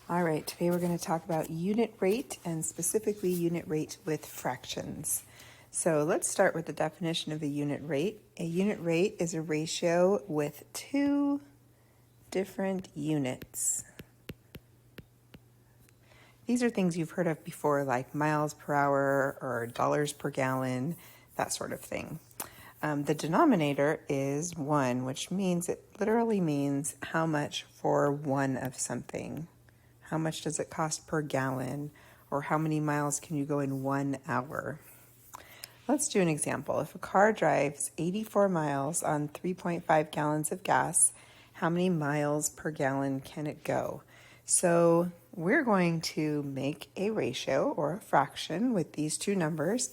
All right, today we're going to talk about unit rate and specifically unit rate with fractions. So let's start with the definition of a unit rate. A unit rate is a ratio with two different units. These are things you've heard of before, like miles per hour or dollars per gallon, that sort of thing. The denominator is 1, which means it literally means how much for one of something. How much does it cost per gallon? Or how many miles can you go in 1 hour? Let's do an example. If a car drives 84 miles on 3.5 gallons of gas, how many miles per gallon can it go? So we're going to make a ratio or a fraction with these two numbers.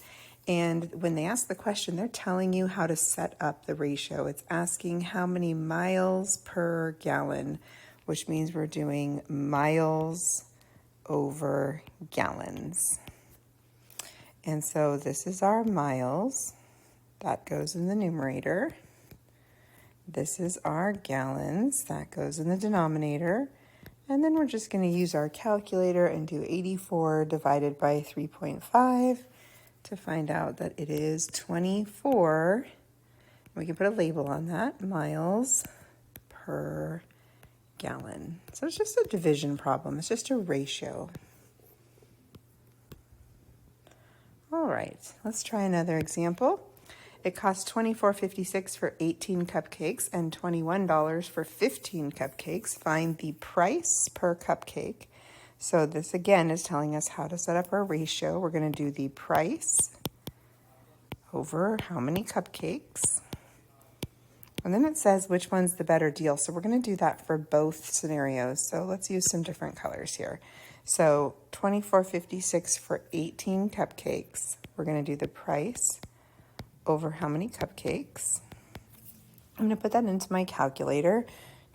And when they ask the question, they're telling you how to set up the ratio. It's asking how many miles per gallon, which means we're doing miles over gallons. And so this is our miles. That goes in the numerator. This is our gallons. That goes in the denominator. And then we're just going to use our calculator and do 84 divided by 3.5 to find out that it is 24. We can put a label on that, miles per gallon. So it's just a division problem. It's just a ratio. All right, let's try another example. It costs $24.56 for 18 cupcakes and $21 for 15 cupcakes. Find the price per cupcake. So this again is telling us how to set up our ratio. We're going to do the price over how many cupcakes. And then it says which one's the better deal. So we're going to do that for both scenarios. So let's use some different colors here. So $24.56 for 18 cupcakes. We're going to do the price over how many cupcakes. I'm going to put that into my calculator.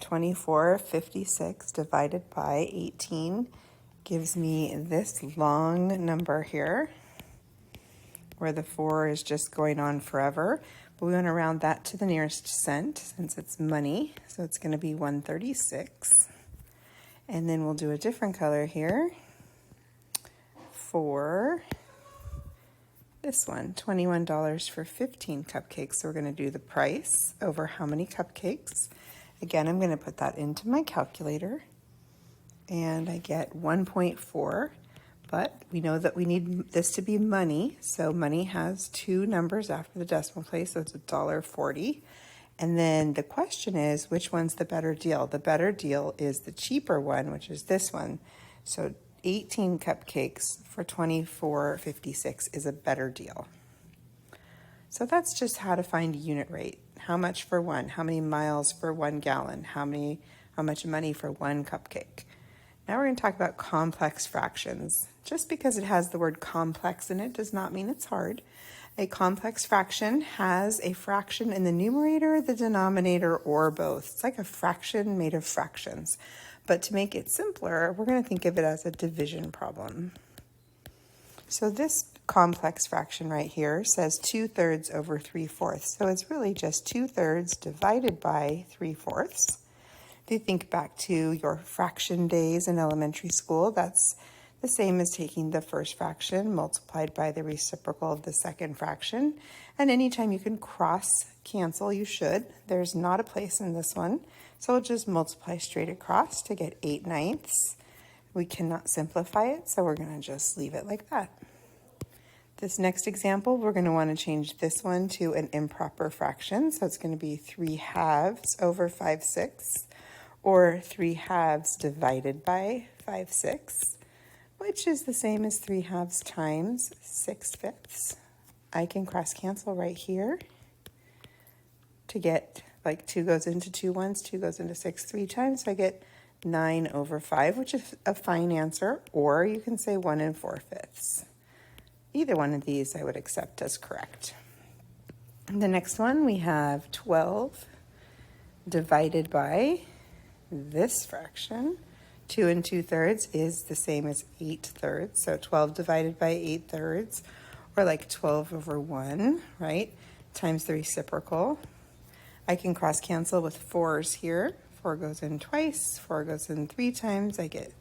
24.56 divided by 18 gives me this long number here, where the 4 is just going on forever. But we want to round that to the nearest cent since it's money. So it's going to be 136. And then we'll do a different color here for this one, $21 for 15 cupcakes. So we're going to do the price over how many cupcakes. Again, I'm going to put that into my calculator. And I get 1.4. But we know that we need this to be money. So money has two numbers after the decimal place. So it's $1.40. And then the question is, which one's the better deal? The better deal is the cheaper one, which is this one. So 18 cupcakes for $24.56 is a better deal. So that's just how to find unit rate. How much for one? How many miles for 1 gallon? How much money for one cupcake? Now we're going to talk about complex fractions. Just because it has the word complex in it does not mean it's hard. A complex fraction has a fraction in the numerator, the denominator, or both. It's like a fraction made of fractions. But to make it simpler, we're going to think of it as a division problem. So this complex fraction right here says 2/3 over 3/4. So it's really just 2/3 divided by 3/4. If you think back to your fraction days in elementary school, that's the same as taking the first fraction multiplied by the reciprocal of the second fraction. And anytime you can cross cancel, you should. There's not a place in this one. So we'll just multiply straight across to get 8/9. We cannot simplify it, so we're going to just leave it like that. This next example, we're going to want to change this one to an improper fraction. So it's going to be 3/2 over 5/6. Or 3/2 divided by 5/6, which is the same as 3/2 times 6/5. I can cross cancel right here to get, like 2 goes into 2 once, 2 goes into 6 3 times, so I get 9 over 5, which is a fine answer, or you can say 1 4/5. Either one of these I would accept as correct. The next one, we have 12 divided by this fraction. 2 2/3 is the same as 8/3. So 12 divided by 8/3, or like 12 over 1, right? Times the reciprocal. I can cross cancel with 4's here. 4 goes in twice, 4 goes in 3 times. I get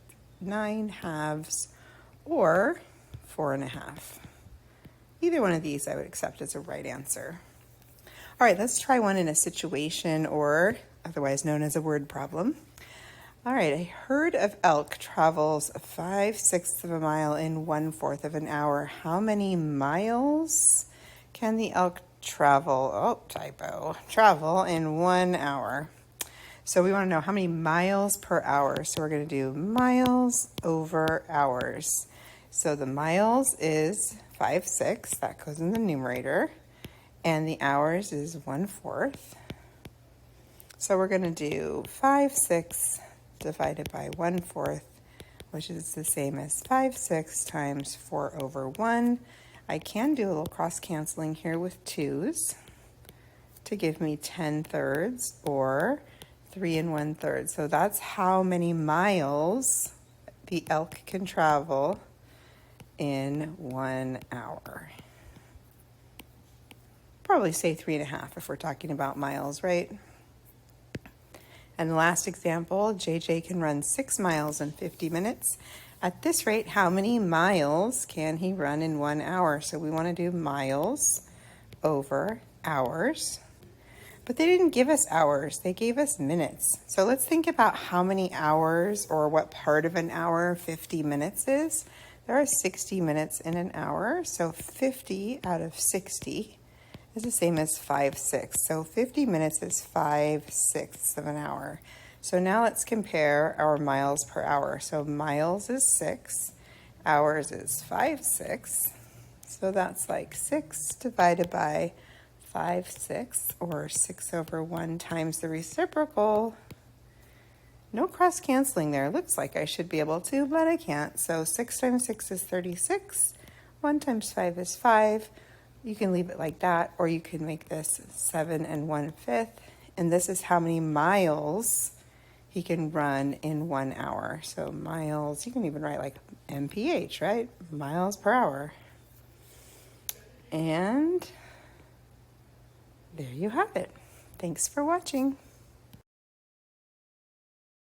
9/2 or 4.5. Either one of these I would accept as a right answer. All right, let's try one in a situation, or otherwise known as a word problem. All right, a herd of elk travels 5/6 of a mile in 1/4 of an hour. How many miles can the elk travel? Oh, typo. Travel in 1 hour. So we want to know how many miles per hour. So we're going to do miles over hours. So the miles is 5/6. That goes in the numerator. And the hours is 1/4. So we're going to do 5/6 divided by 1/4, which is the same as 5/6 times 4/1. I can do a little cross canceling here with 2's to give me 10/3 or 3 1/3. So that's how many miles the elk can travel in 1 hour. Probably say 3.5 if we're talking about miles, right? And the last example, JJ can run 6 miles in 50 minutes. At this rate, how many miles can he run in 1 hour? So we want to do miles over hours. But they didn't give us hours, they gave us minutes. So let's think about how many hours or what part of an hour 50 minutes is. There are 60 minutes in an hour, so 50 out of 60 is the same as 5/6. So 50 minutes is 5/6 of an hour. So now let's compare our miles per hour. So miles is 6, hours is 5/6. So that's like 6 divided by 5/6, or 6/1 times the reciprocal. No cross canceling there. Looks like I should be able to, but I can't. So 6 times 6 is 36. 1 times 5 is 5. You can leave it like that, or you can make this 7 1/5. And this is how many miles he can run in 1 hour. So miles, you can even write like MPH, right? Miles per hour. And there you have it. Thanks for watching.